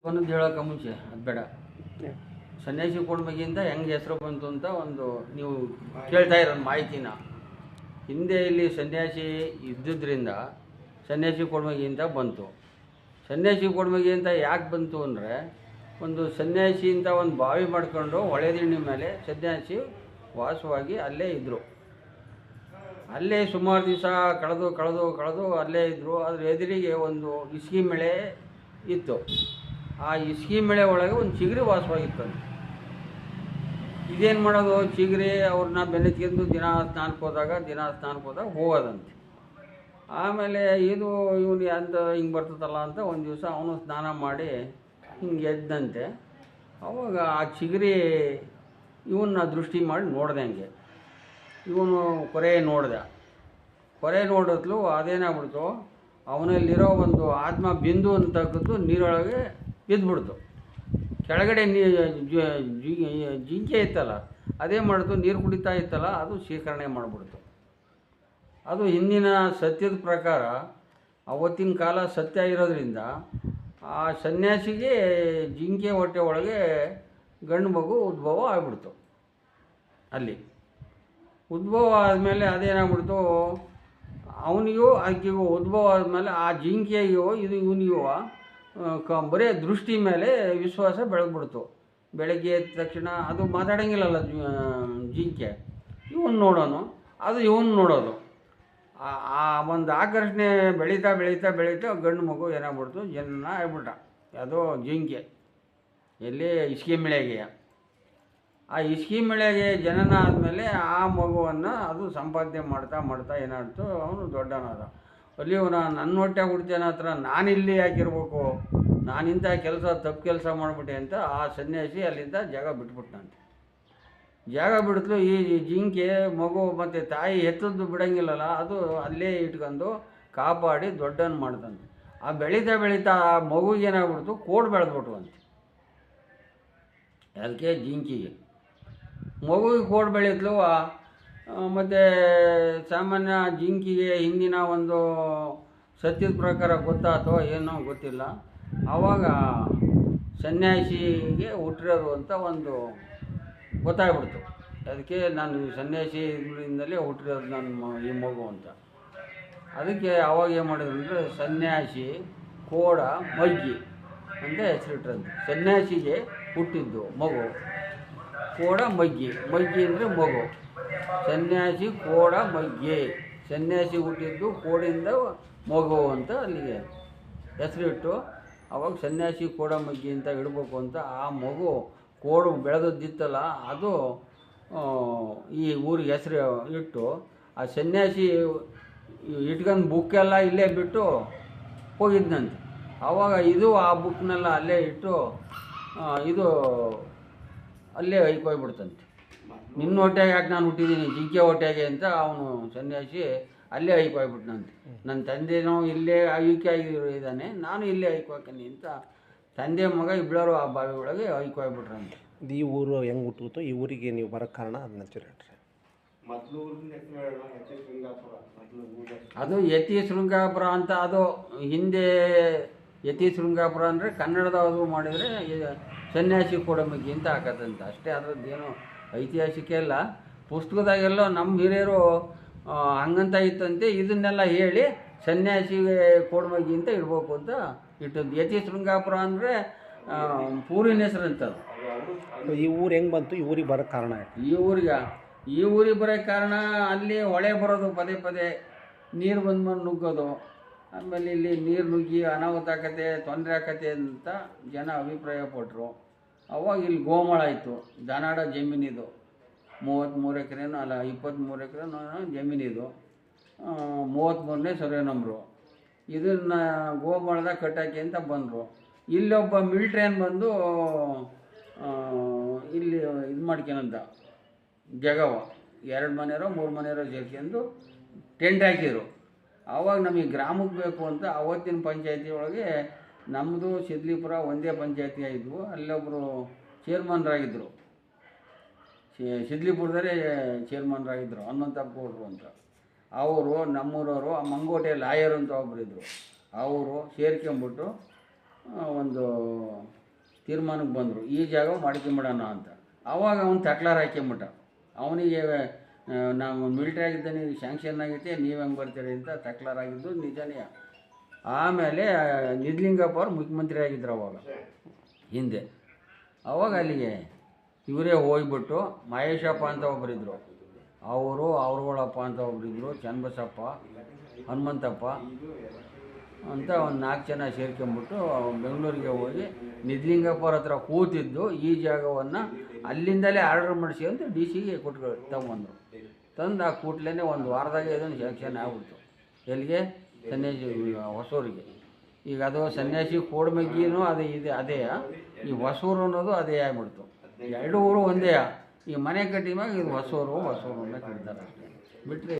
ಒಂದೊಂದು ಹೇಳೋಕೆ ಮುಂಚೆ ಅದು ಬೇಡ. ಸನ್ಯಾಸಿ ಕೊಡ್ಮಗಿಂದ ಹೆಂಗೆ ಹೆಸರು ಬಂತು ಅಂತ ಒಂದು ನೀವು ಕೇಳ್ತಾ ಇರೋದು ಮಾಹಿತಿನ. ಹಿಂದೆ ಇಲ್ಲಿ ಸನ್ಯಾಸಿ ಇದ್ದಿದ್ದರಿಂದ ಸನ್ಯಾಸಿ ಕೊಡ್ಮಗಿ ಅಂತ ಬಂತು. ಸನ್ಯಾಸಿ ಕೊಡ್ಮಗಿ ಅಂತ ಯಾಕೆ ಬಂತು ಅಂದರೆ, ಒಂದು ಸನ್ಯಾಸಿ ಅಂತ ಒಂದು ಬಾವಿ ಮಾಡ್ಕೊಂಡು ಹೊಳೆದಿಣ್ಣಿ ಮೇಲೆ ಸನ್ಯಾಸಿ ವಾಸವಾಗಿ ಅಲ್ಲೇ ಇದ್ದರು. ಅಲ್ಲೇ ಸುಮಾರು ದಿವಸ ಕಳೆದು ಅಲ್ಲೇ ಇದ್ದರು. ಅದ್ರ ಎದುರಿಗೆ ಒಂದು ಇಸ್ಕಿ ಮಳೆ ಇತ್ತು. ಆ ಇಸ್ಕಿ ಮಳೆ ಒಳಗೆ ಒಂದು ಚಿಗರಿ ವಾಸವಾಗಿತ್ತು. ಇದೇನು ಮಾಡೋದು, ಚಿಗರಿ ಅವ್ರನ್ನ ಬೆನ್ನೆತ್ಕೊಂಡು ದಿನ ಸ್ನಾನಕ್ಕೆ ಹೋದಾಗ ಹೋಗೋದಂತೆ. ಆಮೇಲೆ ಇವನು ಅಂತ ಹಿಂಗೆ ಬರ್ತದಲ್ಲ ಅಂತ ಒಂದು ದಿವಸ ಅವನು ಸ್ನಾನ ಮಾಡಿ ಹಿಂಗೆ ಎದ್ದಂತೆ. ಅವಾಗ ಆ ಚಿಗರಿ ಇವನ್ನ ದೃಷ್ಟಿ ಮಾಡಿ ನೋಡ್ದಂಗೆ ಇವನು ಕೊರೆ ನೋಡಿದ್ಲು. ಅದೇನಾಗ್ಬಿಡ್ತು, ಅವನಲ್ಲಿರೋ ಒಂದು ಆತ್ಮ ಬಿಂದು ಅಂತಕ್ಕದ್ದು ನೀರೊಳಗೆ ಬಿದ್ದುಬಿಡ್ತು. ಕೆಳಗಡೆ ಜಿಂಕೆ ಇತ್ತಲ್ಲ, ಅದೇ ಮಾಡ್ತು, ನೀರು ಕುಡಿತಾ ಇತ್ತಲ್ಲ, ಅದು ಶೇಖರಣೆ ಮಾಡಿಬಿಡ್ತು. ಅದು ಹಿಂದಿನ ಸತ್ಯದ ಪ್ರಕಾರ, ಅವತ್ತಿನ ಕಾಲ ಸತ್ಯ ಇರೋದ್ರಿಂದ ಆ ಸನ್ಯಾಸಿಗೆ ಜಿಂಕೆ ಹೊಟ್ಟೆ ಒಳಗೆ ಗಂಡು ಮಗು ಉದ್ಭವ ಆಗಿಬಿಡ್ತು. ಅಲ್ಲಿ ಉದ್ಭವ ಆದಮೇಲೆ ಅದೇನಾಗ್ಬಿಡ್ತು, ಅವನಿಗೂ ಆಕೆಗೂ ಉದ್ಭವ ಆದಮೇಲೆ ಆ ಜಿಂಕೆಗೂ ಇವನಿಗೂ ಬರೀ ದೃಷ್ಟಿ ಮೇಲೆ ವಿಶ್ವಾಸ ಬೆಳೆದ್ಬಿಡ್ತು. ಬೆಳಗ್ಗೆ ಎದ್ದ ತಕ್ಷಣ ಅದು ಮಾತಾಡೋಂಗಿಲ್ಲಲ್ಲ ಜಿಂಕೆ, ಇವನು ನೋಡೋನು, ಅದು ಇವನು ನೋಡೋದು. ಆ ಒಂದು ಆಕರ್ಷಣೆ ಬೆಳೀತಾ ಗಂಡು ಮಗು ಏನಾಗ್ಬಿಡ್ತು, ಜನ ಆಗ್ಬಿಟ್ಟ. ಯಾವುದೋ ಜಿಂಕೆ ಎಲ್ಲಿ ಇಸ್ಕಿ ಮಳೆಗೆ. ಆ ಇಸ್ಕಿ ಮಳೆಗೆ ಜನನ ಆದಮೇಲೆ ಆ ಮಗುವನ್ನು ಅದು ಸಂಪಾದನೆ ಮಾಡ್ತಾ ಏನಾಡ್ತು, ಅವನು ದೊಡ್ಡನಾದ. ಅಲ್ಲಿ ನನ್ನ ಹೊಟ್ಟೆ ಹುಡ್ತೇನ ಹತ್ರ ನಾನಿಲ್ಲಿ ಯಾಕಿರ್ಬೇಕು, ನಾನಿಂಥ ತಪ್ಪು ಕೆಲಸ ಮಾಡಿಬಿಟ್ಟೆ ಅಂತ ಆ ಸನ್ಯಾಸಿ ಅಲ್ಲಿಂದ ಜಾಗ ಬಿಟ್ಬಿಟ್ಟಂತೆ. ಜಾಗ ಬಿಡ್ತು. ಈ ಜಿಂಕೆ ಮಗು ಮತ್ತು ತಾಯಿ ಎತ್ತದ್ದು ಬಿಡೋಂಗಿಲ್ಲಲ್ಲ, ಅದು ಅಲ್ಲೇ ಇಟ್ಕೊಂಡು ಕಾಪಾಡಿ ದೊಡ್ಡನ್ನು ಮಾಡ್ತಂತೆ. ಆ ಬೆಳೀತಾ ಆ ಮಗುಗೆ ಏನಾಗ್ಬಿಡ್ತು, ಕೋಡ್ ಬೆಳೆದ್ಬಿಟ್ಟು ಅಂತೆ. ಅದಕ್ಕೆ ಜಿಂಕಿಗೆ ಮಗುವಿಗೆ ಕೋಡ್ ಬೆಳೀತ್ಲು. ಮತ್ತು ಸಾಮಾನ್ಯ ಜಿಂಕಿಗೆ ಹಿಂದಿನ ಒಂದು ಸತ್ಯದ ಪ್ರಕಾರ ಗೊತ್ತಾತೋ ಏನೋ ಗೊತ್ತಿಲ್ಲ. ಆವಾಗ ಸನ್ಯಾಸಿಗೆ ಹುಟ್ಟಿರೋದು ಅಂತ ಒಂದು ಗೊತ್ತಾಗ್ಬಿಡ್ತು. ಅದಕ್ಕೆ ನಾನು ಸನ್ಯಾಸಿಯಿಂದಲೇ ಹುಟ್ಟಿರೋದು ಈ ಮಗು ಅಂತ. ಅದಕ್ಕೆ ಅವಾಗ ಏನು ಮಾಡಿದ್ರು ಅಂದರೆ, ಸನ್ಯಾಸಿ ಕೋಡ ಮಗ್ಗಿ ಅಂತ ಹೆಸರಿಟ್ರಂತೆ. ಸನ್ಯಾಸಿಗೆ ಹುಟ್ಟಿದ್ದು ಮಗು ಕೋಡ ಮಗ್ಗಿ ಅಂದರೆ ಮಗು. ಸನ್ಯಾಸಿ ಕೋಡ ಮಗ್ಗಿ, ಸನ್ಯಾಸಿ ಹುಟ್ಟಿದ್ದು ಕೋಡಿಂದ ಮಗು ಅಂತ ಅಲ್ಲಿಗೆ ಹೆಸರಿಟ್ಟು, ಅವಾಗ ಸನ್ಯಾಸಿ ಕೋಡ ಮಗ್ಗಿ ಅಂತ ಇಡಬೇಕು ಅಂತ ಆ ಮಗು ಕೋಡು ಬೆಳೆದದ್ದಿತ್ತಲ್ಲ, ಅದು ಈ ಊರಿಗೆ ಹೆಸರು ಇಟ್ಟು, ಆ ಸನ್ಯಾಸಿ ಇಟ್ಕೊಂಡು ಬುಕ್ಕೆಲ್ಲ ಇಲ್ಲೇ ಬಿಟ್ಟು ಹೋಗಿದ್ದಂತೆ. ಆವಾಗ ಆ ಬುಕ್ನೆಲ್ಲ ಅಲ್ಲೇ ಇಟ್ಟು ಇದು ಅಲ್ಲೇ ಐಕೋಗ್ಬಿಡ್ತಂತೆ. ನಿನ್ನ ಹೊಟ್ಟೆಗೆ ಯಾಕೆ ನಾನು ಹುಟ್ಟಿದ್ದೀನಿ, ಜಿಂಕೆ ಹೊಟ್ಟೆಗೆ ಅಂತ ಅವನು ಸನ್ಯಾಸಿ ಅಲ್ಲೇ ಐಕೋಗ್ಬಿಟ್ನಂತೆ. ನನ್ನ ತಂದೆನೋ ಇಲ್ಲೇ ಐಕ್ಯ ಆಗಿದ್ದಾನೆ, ನಾನು ಇಲ್ಲೇ ಐಕೋತೀನಿ ಅಂತ ತಂದೆ ಮಗ ಇಬ್ಬರು ಆ ಬಾವಿ ಒಳಗೆ ಐಕೋಗ್ಬಿಟ್ರಂತೆ. ಈ ಊರು ಹೆಂಗೆ ಹುಟ್ಟುತ್ತೋ, ಈ ಊರಿಗೆ ನೀವು ಬರೋಕ್ಕೆ ಕಾರಣ ಅದನ್ನ ಹೇಳ್ರಿ. ಅದು ಯತಿ ಶೃಂಗಾಪುರ ಅಂತ. ಅದು ಹಿಂದೆ ಯತಿ ಶೃಂಗಾಪುರ ಅಂದರೆ ಕನ್ನಡದವರು ಮಾಡಿದರೆ ಸನ್ಯಾಸಿ ಕೊಡಮಗ್ಗಿ ಅಂತ ಹಾಕತ್ತಂತೆ ಅಷ್ಟೇ. ಅದರದ್ದೇನು ಐತಿಹಾಸಿಕ ಇಲ್ಲ. ಪುಸ್ತಕದಾಗೆಲ್ಲ ನಮ್ಮ ಹಿರಿಯರು ಹಂಗಂತ ಇತ್ತಂತೆ. ಇದನ್ನೆಲ್ಲ ಹೇಳಿ ಸನ್ಯಾಸಿಗೆ ಕೊಡಮಗ್ಗಿ ಅಂತ ಇಡ್ಬೇಕು ಅಂತ ಇಟ್ಟದ್ದು. ಯತಿ ಶೃಂಗಾಪುರ ಅಂದರೆ ಊರಿನ ಹೆಸರು ಅಂತದ್ದು. ಈ ಊರು ಹೆಂಗೆ ಬಂತು, ಈ ಊರಿಗೆ ಬರೋಕ್ಕೆ ಕಾರಣ? ಈ ಊರಿಗೆ ಬರೋಕ್ಕೆ ಕಾರಣ, ಅಲ್ಲಿ ಹೊಳೆ ಬರೋದು, ಪದೇ ನೀರು ಬಂದು ನುಗ್ಗೋದು. ಆಮೇಲೆ ಇಲ್ಲಿ ನೀರು ನುಗ್ಗಿ ಅನಾಹುತ ಆಕತೆ, ತೊಂದರೆ ಆಕತೆ ಅಂತ ಜನ ಅಭಿಪ್ರಾಯ ಪಟ್ಟರು. ಅವಾಗ ಇಲ್ಲಿ ಗೋಮಾಳ ಇತ್ತು, ದನಾಡ ಜಮೀನಿದು. 33 ಎಕರೆನೋ ಅಲ್ಲ, 23 ಎಕರೆನೋ ಜಮೀನಿದು. 33ನೇ ಸರ್ವೆ ನಂಬರು. ಇದನ್ನು ಗೋಮಾಳದಾಗ ಕಟ್ಟಾಕಿ ಅಂತ ಬಂದರು. ಇಲ್ಲೊಬ್ಬ ಮಿಲ್ಟ್ರಿಯನ್ ಬಂದು ಇಲ್ಲಿ ಇದು ಮಾಡ್ಕೊಳಂತ ಜಗವ 2 ಮನೆಯರೋ 3 ಮನೆಯರೋ ಸೇರ್ಕೊಂಡು ಟೆಂಟ್ ಹಾಕಿದ್ರು. ಆವಾಗ ನಮಗೆ ಗ್ರಾಮಕ್ಕೆ ಬೇಕು ಅಂತ ಅವತ್ತಿನ ಪಂಚಾಯತಿ ಒಳಗೆ ನಮ್ಮದು ಸಿದ್ಲಿಪುರ ಒಂದೇ ಪಂಚಾಯತಿ ಇದ್ವು. ಅಲ್ಲೊಬ್ಬರು ಚೇರ್ಮನ್ರಾಗಿದ್ದರು, ಸಿದ್ಲಿಪುರದಲ್ಲೇ ಚೇರ್ಮನ್ರಾಗಿದ್ದರು, ಹನುಮಂತಪ್ಪ ಗೌಡ್ರು ಅಂತ. ಅವರು ನಮ್ಮೂರವರು, ಆ ಮಂಗೋಟೆ ಲಾಯರ್ ಅಂತ ಒಬ್ಬರಿದ್ದರು, ಅವರು ಸೇರ್ಕೊಂಬಿಟ್ಟು ಒಂದು ತೀರ್ಮಾನಕ್ಕೆ ಬಂದರು ಈ ಜಾಗ ಮಾಡ್ಕೊಂಬಿಡೋಣ ಅಂತ. ಆವಾಗ ಅವ್ನು ತಕ್ಲಾರ ಹಾಕ್ಕೊಂಬಿಟ್ಟ. ಅವನಿಗೆ ನಾವು ಮಿಲ್ಟ್ರಿ ಆಗಿದ್ದ ನೀವು ಸ್ಯಾಂಕ್ಷನ್ ಆಗೈತೆ, ನೀವು ಹೆಂಗೆ ಬರ್ತೀರಿ ಅಂತ ತಕ್ಲಾರ ಆಗಿದ್ದು ನಿಜನೇ. ಆಮೇಲೆ ನಿಜಲಿಂಗಪ್ಪ ಅವ್ರು ಮುಖ್ಯಮಂತ್ರಿ ಆಗಿದ್ರು ಅವಾಗ ಹಿಂದೆ. ಅವಾಗ ಅಲ್ಲಿಗೆ ಇವರೇ ಹೋಗ್ಬಿಟ್ಟು ಮಹೇಶಪ್ಪ ಅಂತ ಒಬ್ಬರಿದ್ದರು, ಅವ್ರುಗಳಪ್ಪ ಅಂತ ಒಬ್ಬರಿದ್ದರು, ಚನ್ನಬಸಪ್ಪ, ಹನುಮಂತಪ್ಪ ಅಂತ ಒಂದು 4 ಜನ ಸೇರ್ಕೊಂಬಿಟ್ಟು ಬೆಂಗಳೂರಿಗೆ ಹೋಗಿ ನಿಜಲಿಂಗಪ್ಪರ ಹತ್ರ ಕೂತಿದ್ದು ಈ ಜಾಗವನ್ನು ಅಲ್ಲಿಂದಲೇ ಆರ್ಡರ್ ಮಾಡಿಸಿ ಅಂತ DC ಕೊಟ್ಟು ತಗೊಂಬಂದರು. ತಂದು ಆ ಕೂಟ್ಲೇ ಒಂದು ವಾರದಾಗೆ ಇದನ್ನು ಸ್ಯಾಂಕ್ಷನ್ ಆಗ್ಬಿಡ್ತು. ಎಲ್ಲಿಗೆ? ಸನ್ಯಾಸಿ ಹೊಸೂರಿಗೆ. ಈಗ ಅದು ಸನ್ಯಾಸಿ ಕೋಡ್ಮಗ್ಗಿನೂ ಅದೇ ಈ ಹೊಸೂರು ಅನ್ನೋದು ಅದೇ ಆಗ್ಬಿಡ್ತು. 2 ಊರು ಒಂದೇ. ಈ ಮನೆ ಕಟ್ಟಿದಾಗ ಇದು ಹೊಸೂರು ಅಂತ ಕರೀತಾರೆ ಅಷ್ಟೇ ಬಿಟ್ಟರೆ